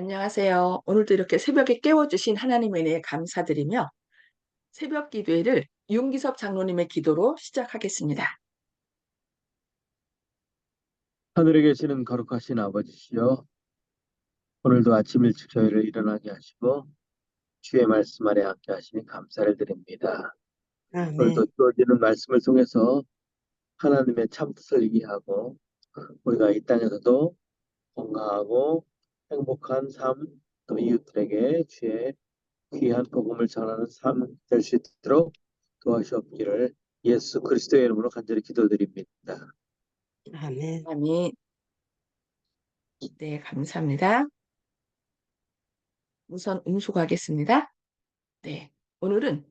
안녕하세요. 오늘도 이렇게 새벽에 깨워주신 하나님의 은혜에 감사드리며 새벽 기도회를 윤기섭 장로님의 기도로 시작하겠습니다. 하늘에 계시는 거룩하신 아버지시여, 오늘도 아침 일찍 저희를 일어나게 하시고 주의 말씀 아래 함께 하시니 감사를 드립니다. 오늘도 아멘. 주어지는 말씀을 통해서 하나님의 참 뜻을 얘기하고 우리가 이 땅에서도 건강하고 행복한 삶, 또 이웃들에게 주의 귀한 복음을 전하는 삶 될 수 있도록 도와주옵기를 예수 그리스도의 이름으로 간절히 기도드립니다. 아멘. 아멘. 네, 감사합니다. 우선 음수하겠습니다. 네, 오늘은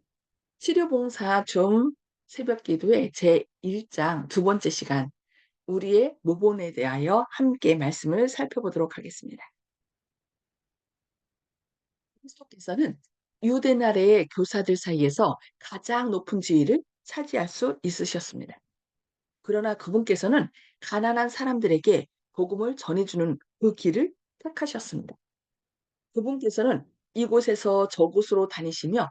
치료봉사 좀 새벽 기도회 제1장 두 번째 시간 우리의 모본에 대하여 함께 말씀을 살펴보도록 하겠습니다. 그리스도께서는 유대 나라의 교사들 사이에서 가장 높은 지위를 차지할 수 있으셨습니다. 그러나 그분께서는 가난한 사람들에게 복음을 전해주는 그 길을 택하셨습니다. 그분께서는 이곳에서 저곳으로 다니시며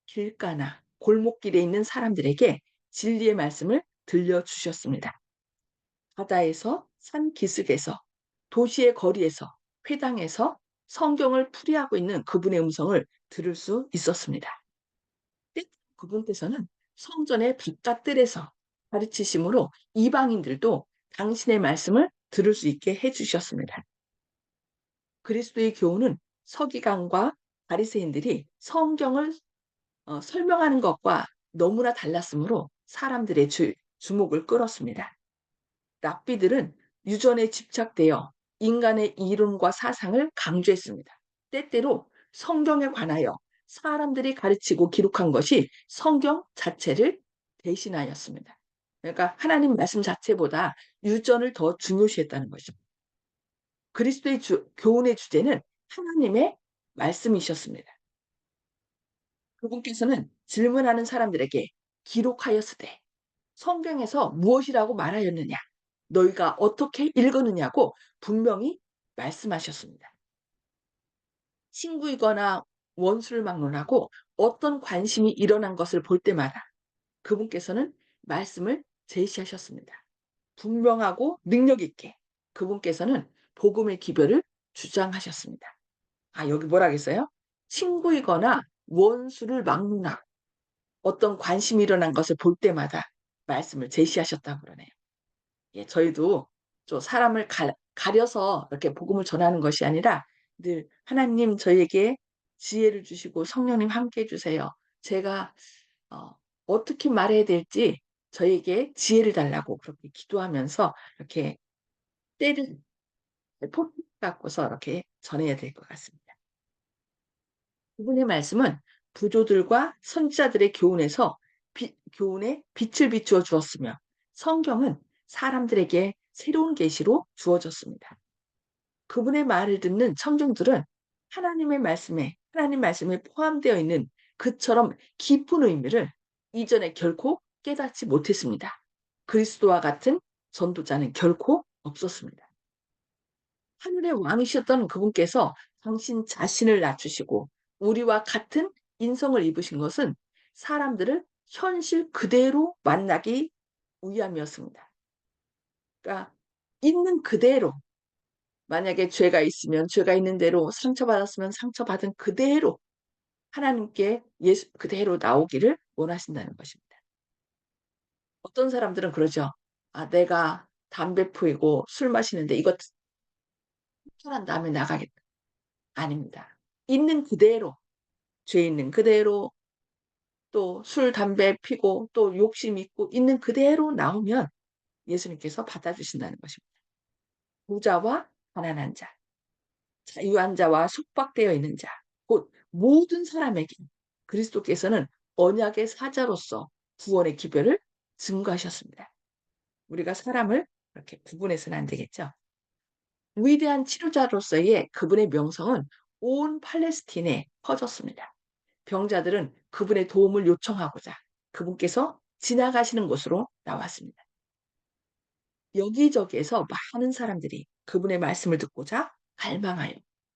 길가나 골목길에 있는 사람들에게 진리의 말씀을 들려주셨습니다. 바다에서, 산 기슭에서, 도시의 거리에서, 회당에서 성경을 풀이하고 있는 그분의 음성을 들을 수 있었습니다. 때때로 그분께서는 성전의 바깥들에서 가르치심으로 이방인들도 당신의 말씀을 들을 수 있게 해 주셨습니다. 그리스도의 교훈은 서기관과 바리새인들이 성경을 설명하는 것과 너무나 달랐으므로 사람들의 주목을 끌었습니다. 랍비들은 유전에 집착되어 인간의 이론과 사상을 강조했습니다. 때때로 성경에 관하여 사람들이 가르치고 기록한 것이 성경 자체를 대신하였습니다. 그러니까 하나님 말씀 자체보다 유전을 더 중요시했다는 것입니다. 그리스도의 교훈의 주제는 하나님의 말씀이셨습니다. 그분께서는 질문하는 사람들에게 기록하였으되 성경에서 무엇이라고 말하였느냐? 너희가 어떻게 읽었느냐고 분명히 말씀하셨습니다. 친구이거나 원수를 막론하고 어떤 관심이 일어난 것을 볼 때마다 그분께서는 말씀을 제시하셨습니다. 분명하고 능력 있게 그분께서는 복음의 기별을 주장하셨습니다. 아, 여기 뭐라겠어요? 친구이거나 원수를 막론하고 어떤 관심이 일어난 것을 볼 때마다 말씀을 제시하셨다고 그러네요. 예, 저희도 좀 사람을 가려서 이렇게 복음을 전하는 것이 아니라 늘 하나님 저희에게 지혜를 주시고 성령님 함께 해 주세요. 제가 어 어떻게 말해야 될지 저에게 지혜를 달라고 그렇게 기도하면서 이렇게 때를 포트 갖고서 이렇게 전해야 될 것 같습니다. 그분의 말씀은 부조들과 선지자들의 교훈에서 교훈에 빛을 비추어 주었으며 성경은 사람들에게 새로운 계시로 주어졌습니다. 그분의 말을 듣는 청중들은 하나님 말씀에 포함되어 있는 그처럼 깊은 의미를 이전에 결코 깨닫지 못했습니다. 그리스도와 같은 전도자는 결코 없었습니다. 하늘의 왕이셨던 그분께서 당신 자신을 낮추시고 우리와 같은 인성을 입으신 것은 사람들을 현실 그대로 만나기 위함이었습니다. 그러니까 있는 그대로 만약에 죄가 있으면 죄가 있는 대로 상처받았으면 상처받은 그대로 하나님께 예수 그대로 나오기를 원하신다는 것입니다. 어떤 사람들은 그러죠. "아 내가 담배 피우고 술 마시는데 이거 한 다음에 나가겠다." 아닙니다. 있는 그대로 죄 있는 그대로 또 술, 담배 피고 또 욕심 있고 있는 그대로 나오면 예수님께서 받아주신다는 것입니다. 부자와 가난한 자, 자유한 자와 속박되어 있는 자, 곧 모든 사람에게 그리스도께서는 언약의 사자로서 구원의 기별을 증거하셨습니다. 우리가 사람을 이렇게 구분해서는 안 되겠죠. 위대한 치료자로서의 그분의 명성은 온 팔레스틴에 퍼졌습니다. 병자들은 그분의 도움을 요청하고자 그분께서 지나가시는 곳으로 나왔습니다. 여기저기에서 많은 사람들이 그분의 말씀을 듣고자 갈망하여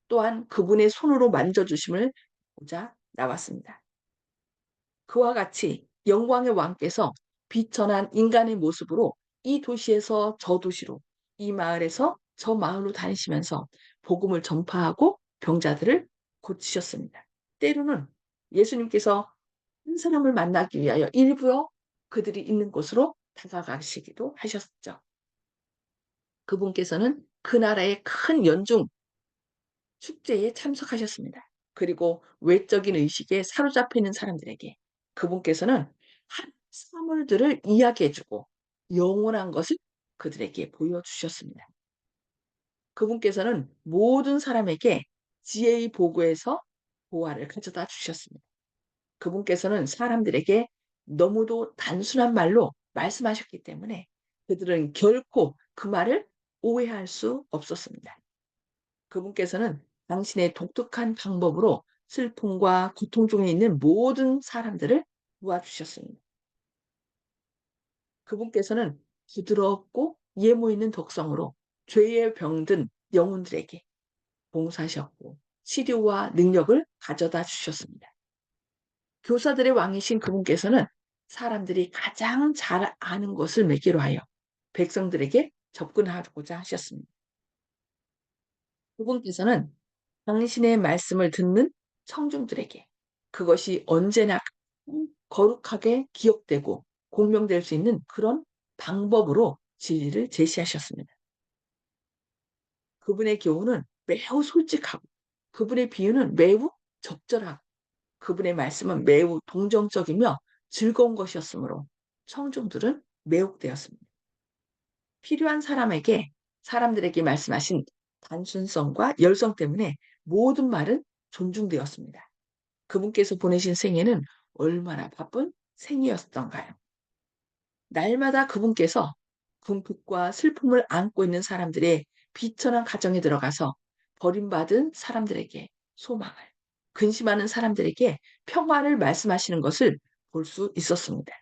또한 그분의 손으로 만져주심을 보자 나왔습니다. 그와 같이 영광의 왕께서 비천한 인간의 모습으로 이 도시에서 저 도시로, 이 마을에서 저 마을로 다니시면서 복음을 전파하고 병자들을 고치셨습니다. 때로는 예수님께서 한 사람을 만나기 위하여 일부러 그들이 있는 곳으로 다가가시기도 하셨죠. 그분께서는 그 나라의 큰 연중 축제에 참석하셨습니다. 그리고 외적인 의식에 사로잡혀 있는 사람들에게 그분께서는 한 사물들을 이야기해 주고 영원한 것을 그들에게 보여주셨습니다. 그분께서는 모든 사람에게 지혜의 보고에서 보화를 가져다 주셨습니다. 그분께서는 사람들에게 너무도 단순한 말로 말씀하셨기 때문에 그들은 결코 그 말을 오해할 수 없었습니다. 그분께서는 당신의 독특한 방법으로 슬픔과 고통 중에 있는 모든 사람들을 도와주셨습니다. 그분께서는 부드럽고 예모 있는 독성으로 죄에 병든 영혼들에게 봉사하셨고 치료와 능력을 가져다 주셨습니다. 교사들의 왕이신 그분께서는 사람들이 가장 잘 아는 것을 매개로 하여 백성들에게 접근하고자 하셨습니다. 그분께서는 당신의 말씀을 듣는 청중들에게 그것이 언제나 거룩하게 기억되고 공명될 수 있는 그런 방법으로 진리를 제시하셨습니다. 그분의 교훈은 매우 솔직하고 그분의 비유는 매우 적절하고 그분의 말씀은 매우 동정적이며 즐거운 것이었으므로 청중들은 매혹되었습니다. 필요한 사람에게 사람들에게 말씀하신 단순성과 열성 때문에 모든 말은 존중되었습니다. 그분께서 보내신 생애는 얼마나 바쁜 생이었던가요? 날마다 그분께서 궁핍과 슬픔을 안고 있는 사람들의 비천한 가정에 들어가서 버림받은 사람들에게 소망을, 근심하는 사람들에게 평화를 말씀하시는 것을 볼 수 있었습니다.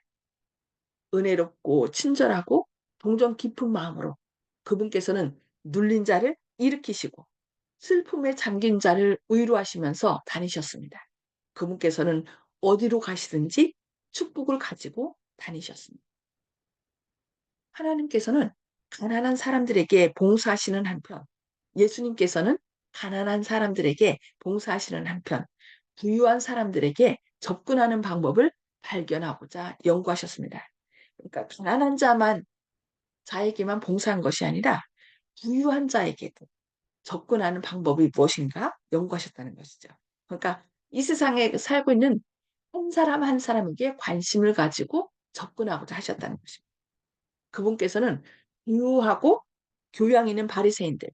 은혜롭고 친절하고 동정 깊은 마음으로 그분께서는 눌린 자를 일으키시고 슬픔에 잠긴 자를 위로하시면서 다니셨습니다. 그분께서는 어디로 가시든지 축복을 가지고 다니셨습니다. 하나님께서는 가난한 사람들에게 봉사하시는 한편, 예수님께서는 가난한 사람들에게 봉사하시는 한편, 부유한 사람들에게 접근하는 방법을 발견하고자 연구하셨습니다. 그러니까 가난한 자에게만 봉사한 것이 아니라 부유한 자에게도 접근하는 방법이 무엇인가 연구하셨다는 것이죠. 그러니까 이 세상에 살고 있는 한 사람 한 사람에게 관심을 가지고 접근하고자 하셨다는 것입니다. 그분께서는 부유하고 교양 있는 바리새인들,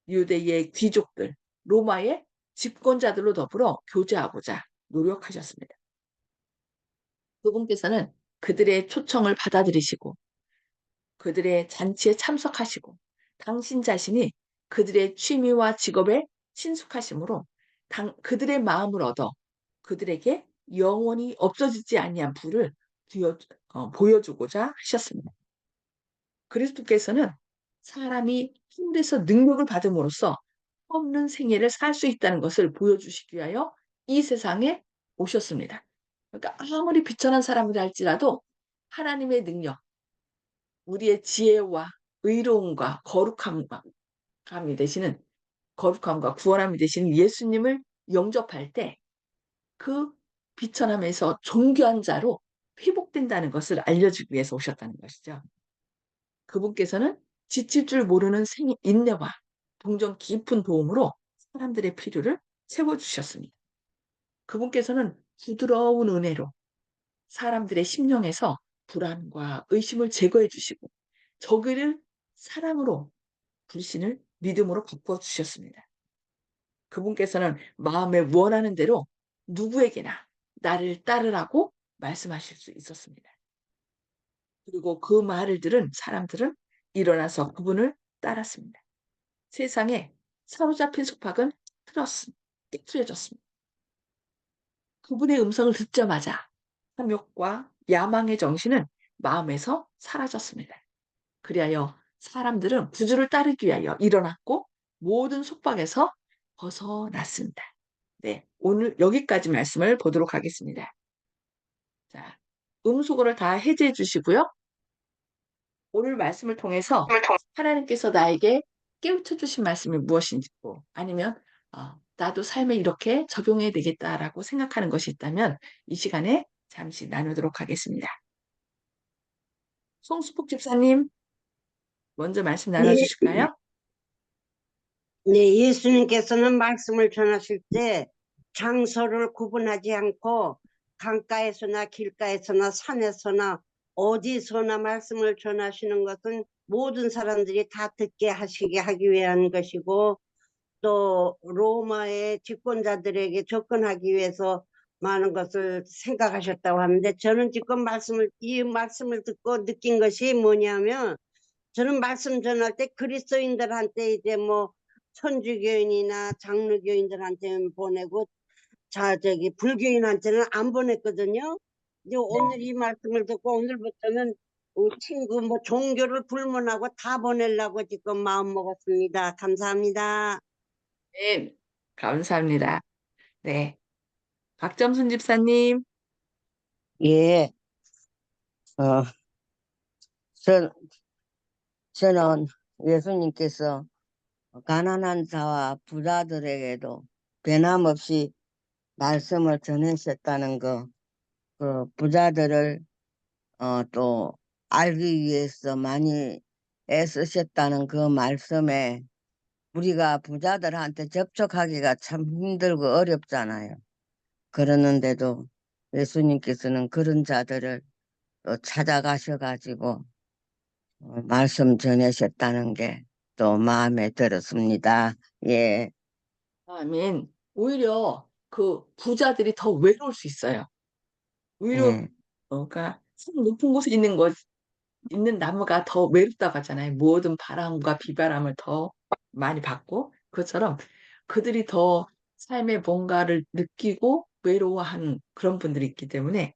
유대의 귀족들, 로마의 집권자들로 더불어 교제하고자 노력하셨습니다. 그분께서는 그들의 초청을 받아들이시고 그들의 잔치에 참석하시고 당신 자신이 그들의 취미와 직업에 친숙하심으로 그들의 마음을 얻어 그들에게 영원히 없어지지 아니한 불을 보여주고자 하셨습니다. 그리스도께서는 사람이 힘내서 능력을 받음으로써 없는 생애를 살 수 있다는 것을 보여주시기 위하여 이 세상에 오셨습니다. 그러니까 아무리 비천한 사람이라 할지라도 하나님의 능력, 우리의 지혜와 의로움과 감이 되시는 거룩함과 구원함이 되시는 예수님을 영접할 때 그 비천함에서 존귀한 자로 회복된다는 것을 알려주기 위해서 오셨다는 것이죠. 그분께서는 지칠 줄 모르는 인내와 동정 깊은 도움으로 사람들의 필요를 채워주셨습니다. 그분께서는 부드러운 은혜로 사람들의 심령에서 불안과 의심을 제거해 주시고 저기를 사랑으로 불신을 믿음으로 바꿔 주셨습니다. 그분께서는 마음에 원하는 대로 누구에게나 나를 따르라고 말씀하실 수 있었습니다. 그리고 그 말을 들은 사람들은 일어나서 그분을 따랐습니다. 세상에 사로잡힌 속박은 깨트려졌습니다. 그분의 음성을 듣자마자 탐욕과 야망의 정신은 마음에서 사라졌습니다. 그리하여 사람들은 구주를 따르기 위하여 일어났고 모든 속박에서 벗어났습니다. 네, 오늘 여기까지 말씀을 보도록 하겠습니다. 자, 음수거를 다 해제해 주시고요. 오늘 말씀을 통해서 하나님께서 나에게 깨우쳐 주신 말씀이 무엇인지, 아니면 나도 삶에 이렇게 적용해야 되겠다라고 생각하는 것이 있다면 이 시간에 잠시 나누도록 하겠습니다. 송수복 집사님, 먼저 말씀 네, 나눠주실까요? 네, 예수님께서는 말씀을 전하실 때 장소를 구분하지 않고 강가에서나 길가에서나 산에서나 어디서나 말씀을 전하시는 것은 모든 사람들이 다 듣게 하시게 하기 위한 것이고, 또 로마의 집권자들에게 접근하기 위해서 많은 것을 생각하셨다고 하는데, 저는 지금 이 말씀을 듣고 느낀 것이 뭐냐면, 저는 말씀 전할 때 그리스도인들한테 이제 뭐 천주교인이나 장로교인들한테는 보내고, 불교인한테는 안 보냈거든요. 이제 오늘 이 말씀을 듣고 오늘부터는 친구 뭐 종교를 불문하고 다 보내려고 지금 마음 먹었습니다. 감사합니다. 네, 감사합니다. 네, 박점순 집사님, 예, 어, 저, 저는 예수님께서 가난한 자와 부자들에게도 변함없이 말씀을 전하셨다는 거, 그 부자들을 또 알기 위해서 많이 애쓰셨다는 그 말씀에 우리가 부자들한테 접촉하기가 참 힘들고 어렵잖아요. 그러는데도 예수님께서는 그런 자들을 또 찾아가셔가지고 말씀 전하셨다는 게 또 마음에 들었습니다. 예, 아멘. 오히려 그 부자들이 더 외로울 수 있어요. 오히려 예, 그러니까 산 높은 곳에 있는 나무가 더 외롭다고 하잖아요. 모든 바람과 비바람을 더 많이 받고 그것처럼 그들이 더 삶의 뭔가를 느끼고 외로워하는 그런 분들이 있기 때문에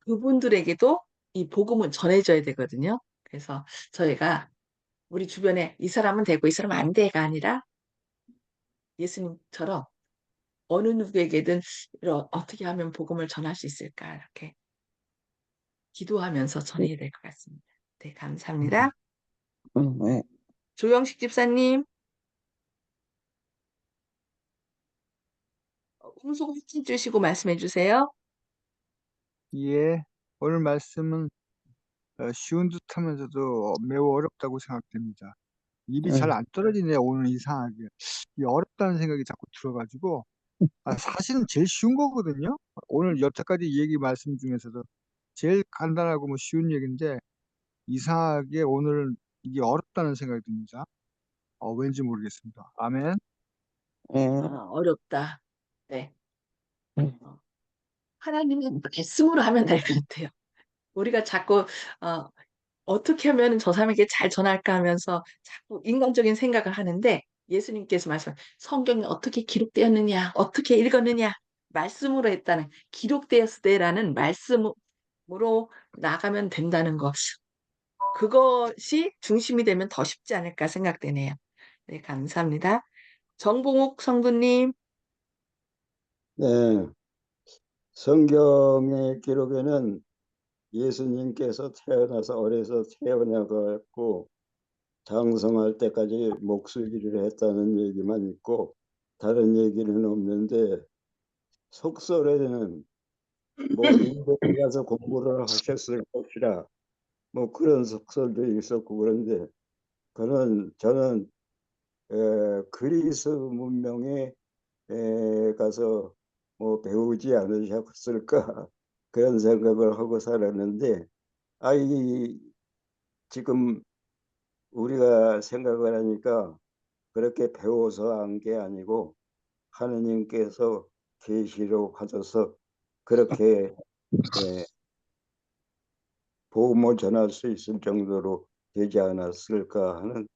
그분들에게도 이 복음은 전해져야 되거든요. 그래서 저희가 우리 주변에 이 사람은 되고 이 사람은 안 돼가 아니라 예수님처럼 어느 누구에게든 어떻게 하면 복음을 전할 수 있을까 이렇게 기도하면서 전해야 될 것 같습니다. 네, 감사합니다. 예. 조영식 집사님, 음성 확진 주시고 말씀해 주세요. 예, 오늘 말씀은 쉬운 듯하면서도 매우 어렵다고 생각됩니다. 입이 잘 안 떨어지네요, 오늘 이상하게. 이 어렵다는 생각이 자꾸 들어가지고, 사실은 제일 쉬운 거거든요. 오늘 여태까지 얘기 말씀 중에서도 제일 간단하고 뭐 쉬운 얘기인데, 이상하게 오늘은 이게 어렵다는 생각이 듭니다. 왠지 모르겠습니다. 아멘. 예, 어렵다. 네. 어, 하나님은 말씀으로 하면 될 것 같아요. 우리가 자꾸 어, 어떻게 하면 저 사람에게 잘 전할까 하면서 자꾸 인간적인 생각을 하는데 예수님께서 말씀 성경이 어떻게 기록되었느냐, 어떻게 읽었느냐, 말씀으로 했다는 기록되었을 때라는 말씀으로 나가면 된다는 것. 그것이 중심이 되면 더 쉽지 않을까 생각되네요. 네, 감사합니다. 정봉욱 성도님, 네, 성경의 기록에는 예수님께서 태어나서 어려서 태어나고 장성할 때까지 목수일을 했다는 얘기만 있고 다른 얘기는 없는데 속설에는 뭐 인도에 가서 공부를 하셨을 것이라 뭐 그런 속설도 있었고 그런데 그는 저는 그리스 문명에 가서 뭐 배우지 않으셨을까 그런 생각을 하고 살았는데 이 지금 우리가 생각을 하니까 그렇게 배워서 한 게 아니고 하느님께서 계시로 가져서 그렇게 예, 복음을 전할 수 있을 정도로 되지 않았을까 하는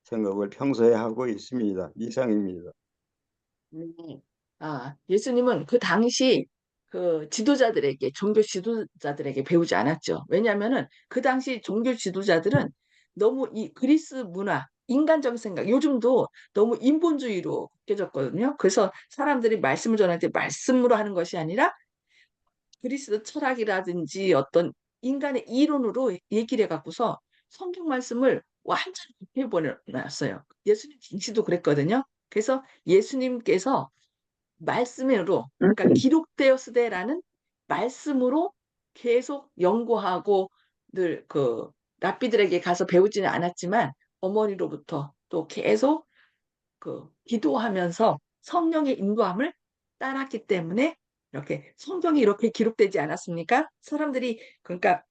생각을 평소에 하고 있습니다. 이상입니다. 네. 예수님은 그 당시 그 지도자들에게, 종교 지도자들에게 배우지 않았죠. 왜냐하면은 그 당시 종교 지도자들은 너무 이 그리스 문화, 인간적인 생각, 요즘도 너무 인본주의로 바뀌어졌거든요. 그래서 사람들이 말씀을 전할 때 말씀으로 하는 것이 아니라 그리스 철학이라든지 어떤 인간의 이론으로 얘기를 해갖고서 성경 말씀을 완전히 바꿔버렸어요. 예수님 당시도 그랬거든요. 그래서 예수님께서 말씀으로, 그러니까 기록되었으되라는 말씀으로 계속 연구하고 늘 그 랍비들에게 가서 배우지는 않았지만 어머니로부터 또 계속 그 기도하면서 성령의 인도함을 따랐기 때문에 이렇게 성경이 이렇게 기록되지 않았습니까? 사람들이 그러니까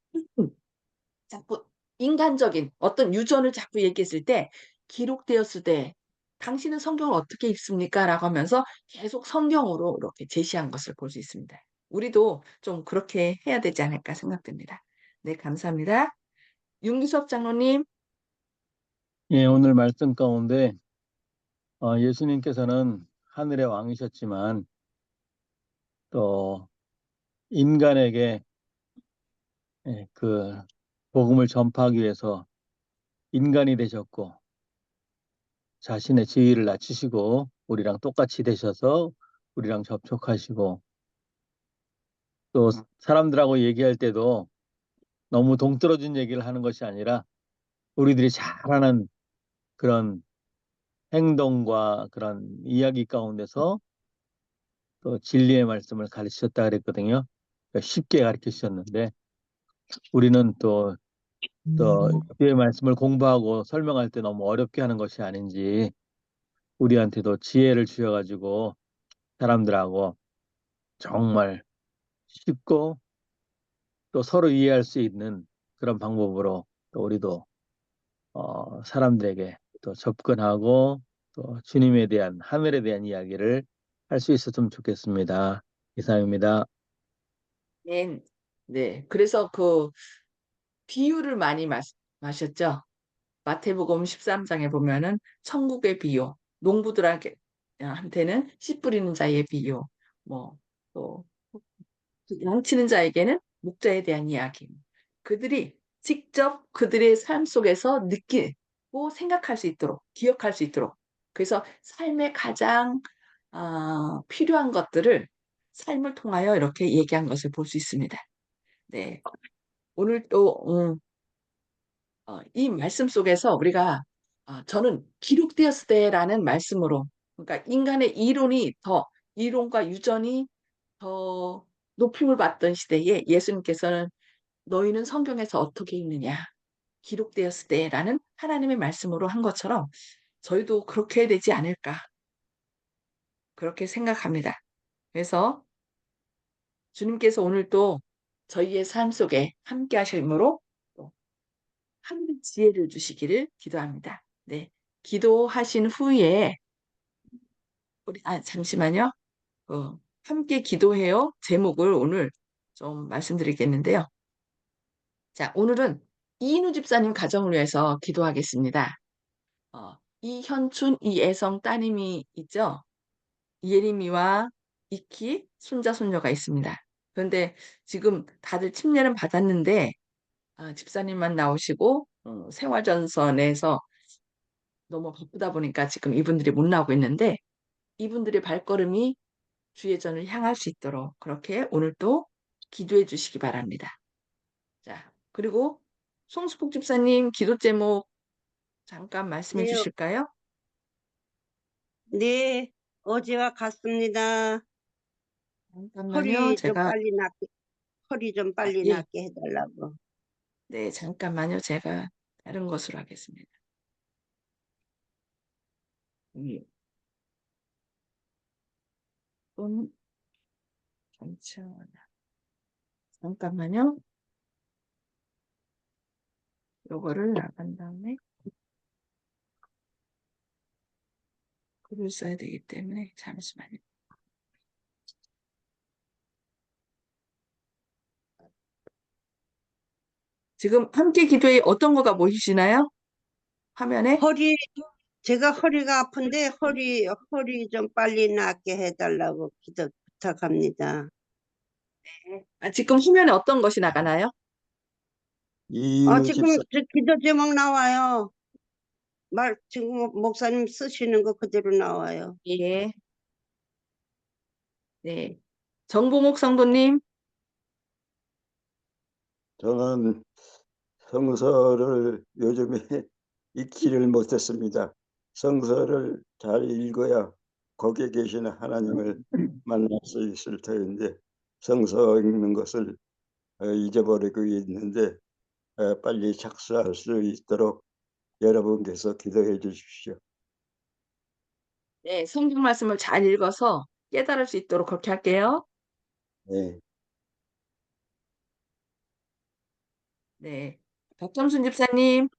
자꾸 인간적인 어떤 유전을 자꾸 얘기했을 때 기록되었을 때 당신은 성경을 어떻게 읽습니까? 라고 하면서 계속 성경으로 이렇게 제시한 것을 볼 수 있습니다. 우리도 좀 그렇게 해야 되지 않을까 생각됩니다. 네, 감사합니다. 윤기석 장로님. 예, 오늘 말씀 가운데 예수님께서는 하늘의 왕이셨지만 또 인간에게 그 복음을 전파하기 위해서 인간이 되셨고 자신의 지위를 낮추시고 우리랑 똑같이 되셔서 우리랑 접촉하시고 또 사람들하고 얘기할 때도 너무 동떨어진 얘기를 하는 것이 아니라 우리들이 잘하는 그런 행동과 그런 이야기 가운데서 또 진리의 말씀을 가르치셨다 그랬거든요. 그러니까 쉽게 가르쳐 주셨는데 우리는 또 주의 말씀을 공부하고 설명할 때 너무 어렵게 하는 것이 아닌지 우리한테도 지혜를 주셔가지고 사람들하고 정말 쉽고 또 서로 이해할 수 있는 그런 방법으로 또 우리도 사람들에게 또 접근하고 또 주님에 대한 하늘에 대한 이야기를 할 수 있었으면 좋겠습니다. 이상입니다. 네, 네. 그래서 그 비유를 많이 마셨죠. 마태복음 13장에 보면은 천국의 비유, 농부들에게 한테는 씨 뿌리는 자의 비유, 뭐또 양치는 자에게는 목자에 대한 이야기. 그들이 직접 그들의 삶 속에서 느끼고 생각할 수 있도록, 기억할 수 있도록. 그래서 삶의 가장 필요한 것들을 삶을 통하여 이렇게 얘기한 것을 볼 수 있습니다. 네. 오늘 또 이 말씀 속에서 우리가 저는 기록되었을 때라는 말씀으로 그러니까 인간의 이론과 유전이 더 높임을 받던 시대에 예수님께서는 너희는 성경에서 어떻게 읽느냐 기록되었을 때라는 하나님의 말씀으로 한 것처럼 저희도 그렇게 해야 되지 않을까 그렇게 생각합니다. 그래서 주님께서 오늘도 저희의 삶 속에 함께 하심으로 또 하늘의 지혜를 주시기를 기도합니다. 네. 기도하신 후에 우리 잠시만요. 함께 기도해요. 제목을 오늘 좀 말씀드리겠는데요. 자, 오늘은 이인우 집사님 가정을 위해서 기도하겠습니다. 이현춘, 이애성 따님이 있죠. 예림이와 이키 손자 손녀가 있습니다. 그런데 지금 다들 침례는 받았는데 집사님만 나오시고 생활전선에서 너무 바쁘다 보니까 지금 이분들이 못 나오고 있는데 이분들의 발걸음이 주의 전을 향할 수 있도록 그렇게 오늘 또 기도해 주시기 바랍니다. 자, 그리고 송수복 집사님 기도 제목 잠깐 말씀해 네, 주실까요? 네, 어제와 같습니다. 잠깐만요. 제가 허리 좀 빨리 예, 낫게 해달라고. 네, 잠깐만요. 제가 다른 것으로 하겠습니다. 예, 돈 잠깐만요. 요거를 나간 다음에 글을 써야 되기 때문에 잠시만요. 지금 함께 기도에 어떤 거가 보이시나요? 화면에? 제가 허리가 아픈데 허리 좀 빨리 낫게 해달라고 부탁합니다. 지금 화면에 어떤 것이 나가나요? 이인우 지금 집사, 저 기도 제목 나와요. 지금 목사님 쓰시는 거 그대로 나와요. 예. 네. 정봉옥 성도님. 저는 성서를 요즘에 읽지를 못했습니다. 성서를 잘 읽어야 거기에 계시는 하나님을 만날 수 있을 터인데 성서 읽는 것을 잊어버리고 있는데 빨리 착수할 수 있도록 여러분께서 기도해 주십시오. 네, 성경 말씀을 잘 읽어서 깨달을 수 있도록 그렇게 할게요. 네. 네. 박점순 집사님.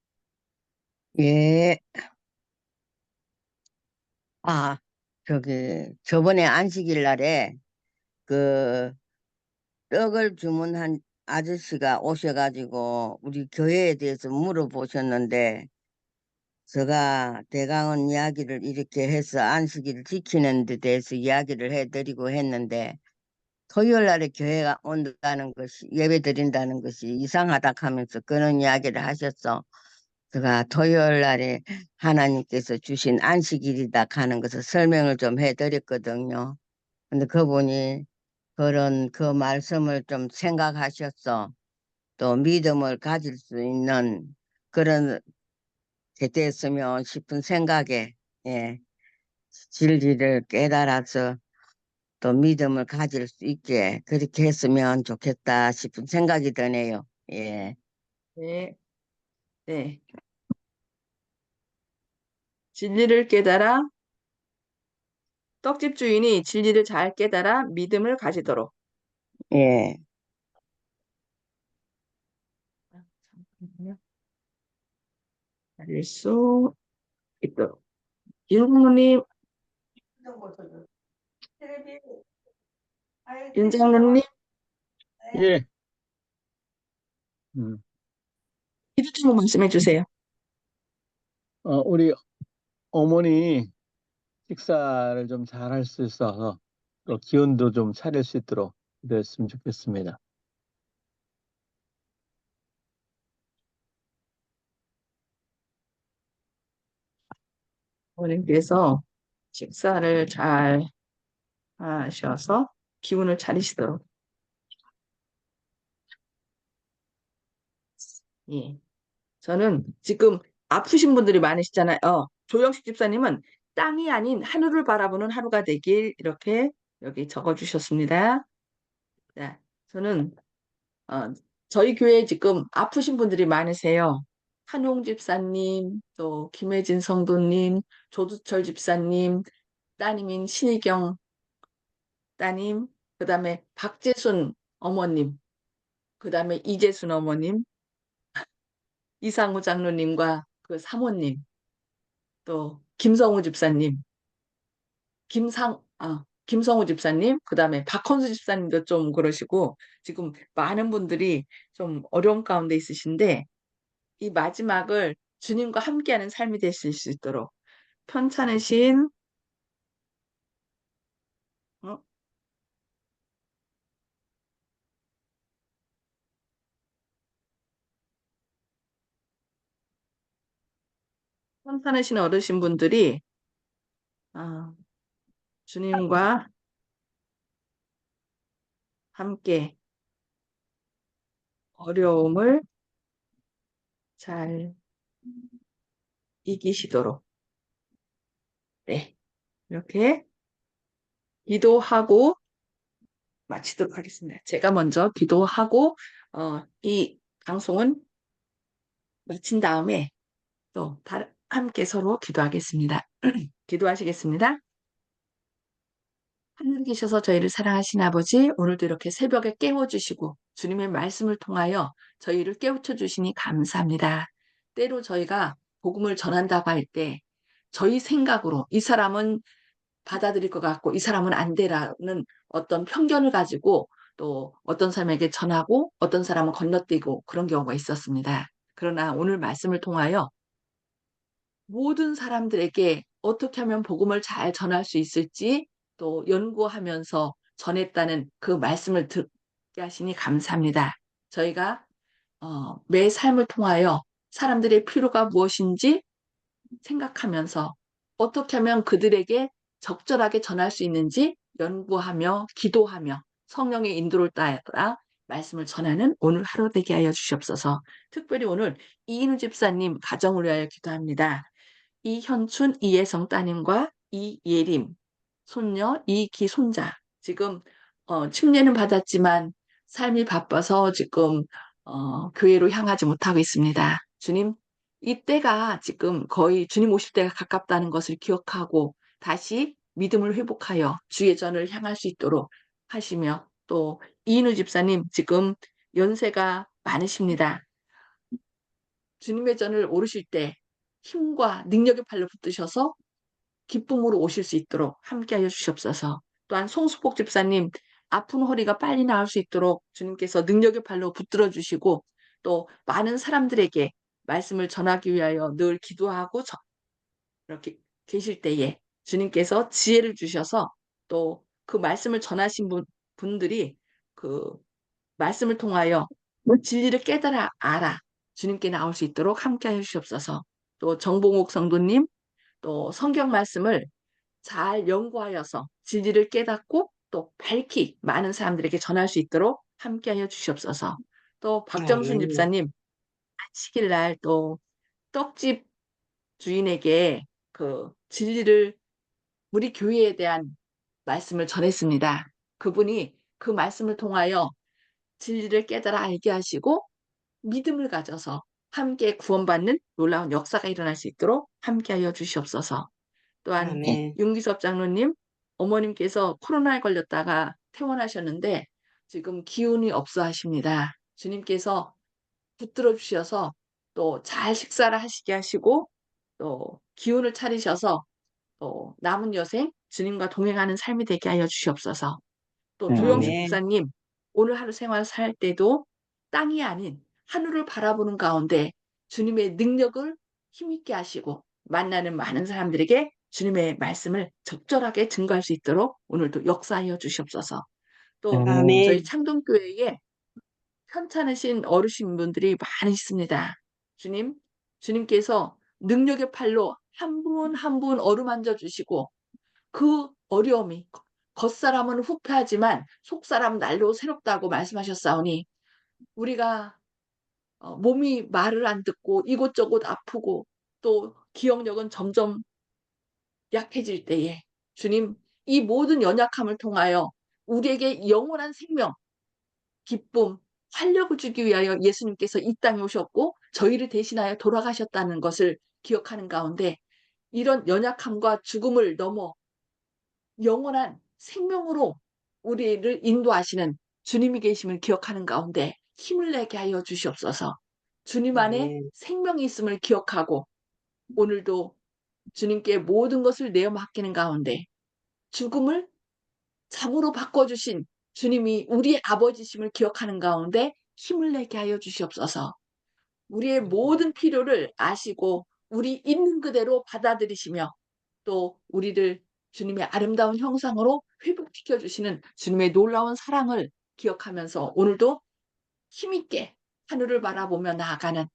예. 아, 저번에 안식일 날에 그 떡을 주문한 아저씨가 오셔가지고 우리 교회에 대해서 물어보셨는데 제가 대강은 이야기를 이렇게 해서 안식일을 지키는 데 대해서 이야기를 해드리고 했는데 토요일 날에 교회가 온다는 것이 예배 드린다는 것이 이상하다 하면서 그런 이야기를 하셨어. 제가 토요일 날에 하나님께서 주신 안식일이다 하는 것을 설명을 좀 해드렸거든요. 근데 그분이 그 말씀을 좀 생각하셨어. 또 믿음을 가질 수 있는 그런 게 됐으면 싶은 생각에, 예, 진리를 깨달아서 또 믿음을 가질 수 있게 그렇게 했으면 좋겠다 싶은 생각이 드네요. 예. 네. 네. 진리를 깨달아 떡집 주인이 진리를 잘 깨달아 믿음을 가지도록. 예. 잠깐만요. 가질 수 있도록. 윤장로님. 윤장로님. 예. 음. 기도 제목 말씀해 주세요. 우리 어머니 식사를 좀 잘 할 수 있어서 또 기운도 좀 차릴 수 있도록 기도했으면 좋겠습니다. 어머님께서 식사를 잘 하셔서 기운을 차리시도록. 예. 저는 지금 아프신 분들이 많으시잖아요. 조영식 집사님은 땅이 아닌 하늘을 바라보는 하루가 되길 이렇게 여기 적어주셨습니다. 자, 저는 어, 저희 교회에 지금 아프신 분들이 많으세요. 한용 집사님, 또 김혜진 성도님, 조두철 집사님, 따님인 신희경 따님, 그다음에 박재순 어머님, 그다음에 이재순 어머님, 이상우 장로님과 그 사모님, 또 김성우 집사님, 김성우 집사님, 그다음에 박헌수 집사님도 좀 그러시고 지금 많은 분들이 좀 어려운 가운데 있으신데 이 마지막을 주님과 함께하는 삶이 되실 수 있도록 편찮으신 어? 편찮으신 어르신분들이 아, 주님과 함께 어려움을 잘 이기시도록 네, 이렇게 기도하고 마치도록 하겠습니다. 제가 먼저 기도하고 이 방송은 마친 다음에 또 함께 서로 기도하겠습니다. 기도하시겠습니다. 하늘에 계셔서 저희를 사랑하신 아버지, 오늘도 이렇게 새벽에 깨워주시고 주님의 말씀을 통하여 저희를 깨우쳐 주시니 감사합니다. 때로 저희가 복음을 전한다고 할 때 저희 생각으로 이 사람은 받아들일 것 같고 이 사람은 안 되라는 어떤 편견을 가지고 또 어떤 사람에게 전하고 어떤 사람은 건너뛰고 그런 경우가 있었습니다. 그러나 오늘 말씀을 통하여 모든 사람들에게 어떻게 하면 복음을 잘 전할 수 있을지 또 연구하면서 전했다는 그 말씀을 듣게 하시니 감사합니다. 저희가 매 삶을 통하여 사람들의 필요가 무엇인지 생각하면서 어떻게 하면 그들에게 적절하게 전할 수 있는지 연구하며 기도하며 성령의 인도를 따라 말씀을 전하는 오늘 하루 되게 하여 주시옵소서. 특별히 오늘 이인우 집사님 가정을 위하여 기도합니다. 이현춘, 이혜성 따님과 이예림 손녀, 이기 손자 지금 침례는 받았지만 삶이 바빠서 지금 교회로 향하지 못하고 있습니다. 주님, 이때가 지금 거의 주님 오실 때가 가깝다는 것을 기억하고 다시 믿음을 회복하여 주의 전을 향할 수 있도록 하시며 또 이인우 집사님 지금 연세가 많으십니다. 주님의 전을 오르실 때 힘과 능력의 팔로 붙드셔서 기쁨으로 오실 수 있도록 함께하여 주시옵소서. 또한 송수복 집사님 아픈 허리가 빨리 나을 수 있도록 주님께서 능력의 발로 붙들어 주시고 또 많은 사람들에게 말씀을 전하기 위하여 늘 기도하고 이렇게 계실 때에 주님께서 지혜를 주셔서 또 그 말씀을 전하신 분들이 그 말씀을 통하여 진리를 깨달아 알아 주님께 나올 수 있도록 함께하여 주시옵소서. 또 정봉옥 성도님 또 성경 말씀을 잘 연구하여서 진리를 깨닫고 또 밝히 많은 사람들에게 전할 수 있도록 함께하여 주시옵소서. 또 박정순 아멘. 집사님 안식일 날 또 떡집 주인에게 그 진리를 우리 교회에 대한 말씀을 전했습니다. 그분이 그 말씀을 통하여 진리를 깨달아 알게 하시고 믿음을 가져서 함께 구원받는 놀라운 역사가 일어날 수 있도록 함께하여 주시옵소서. 또한 아멘. 윤기섭 장로님, 어머님께서 코로나에 걸렸다가 퇴원하셨는데 지금 기운이 없어 하십니다. 주님께서 붙들어 주셔서 또 잘 식사를 하시게 하시고 또 기운을 차리셔서 또 남은 여생 주님과 동행하는 삶이 되게 하여 주시옵소서. 또 조영식 아멘. 목사님, 오늘 하루 생활 살 때도 땅이 아닌 하늘을 바라보는 가운데 주님의 능력을 힘있게 하시고 만나는 많은 사람들에게 주님의 말씀을 적절하게 증거할 수 있도록 오늘도 역사하여 주시옵소서. 또 저희 아멘. 창동교회에 편찮으신 어르신분들이 많으십니다. 주님, 주님께서 능력의 팔로 한 분 한 분 어루만져 주시고 그 어려움이 겉사람은 후패하지만 속사람 날로 새롭다고 말씀하셨사오니 우리가 몸이 말을 안 듣고 이곳저곳 아프고 또 기억력은 점점 약해질 때에 주님 이 모든 연약함을 통하여 우리에게 영원한 생명, 기쁨, 활력을 주기 위하여 예수님께서 이 땅에 오셨고 저희를 대신하여 돌아가셨다는 것을 기억하는 가운데 이런 연약함과 죽음을 넘어 영원한 생명으로 우리를 인도하시는 주님이 계심을 기억하는 가운데 힘을 내게 하여 주시옵소서. 주님 안에 아멘. 생명이 있음을 기억하고 오늘도 주님께 모든 것을 내어 맡기는 가운데 죽음을 잠으로 바꿔주신 주님이 우리의 아버지심을 기억하는 가운데 힘을 내게 하여 주시옵소서. 우리의 모든 필요를 아시고 우리 있는 그대로 받아들이시며 또 우리를 주님의 아름다운 형상으로 회복시켜 주시는 주님의 놀라운 사랑을 기억하면서 오늘도 힘있게 하늘을 바라보며 나아가는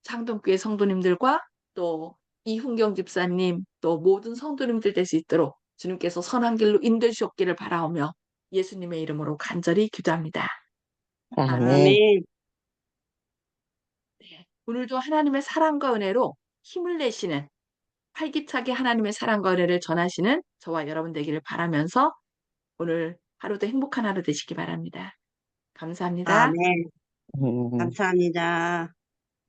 창동교회 성도님들과 또 이훈경 집사님 또 모든 성도님들 될 수 있도록 주님께서 선한 길로 인도해 주셨기를 바라오며 예수님의 이름으로 간절히 기도합니다. 아멘. 아멘. 네, 오늘도 하나님의 사랑과 은혜로 힘을 내시는 활기차게 하나님의 사랑과 은혜를 전하시는 저와 여러분 되기를 바라면서 오늘 하루도 행복한 하루 되시기 바랍니다. 감사합니다. 아멘. 음. 감사합니다.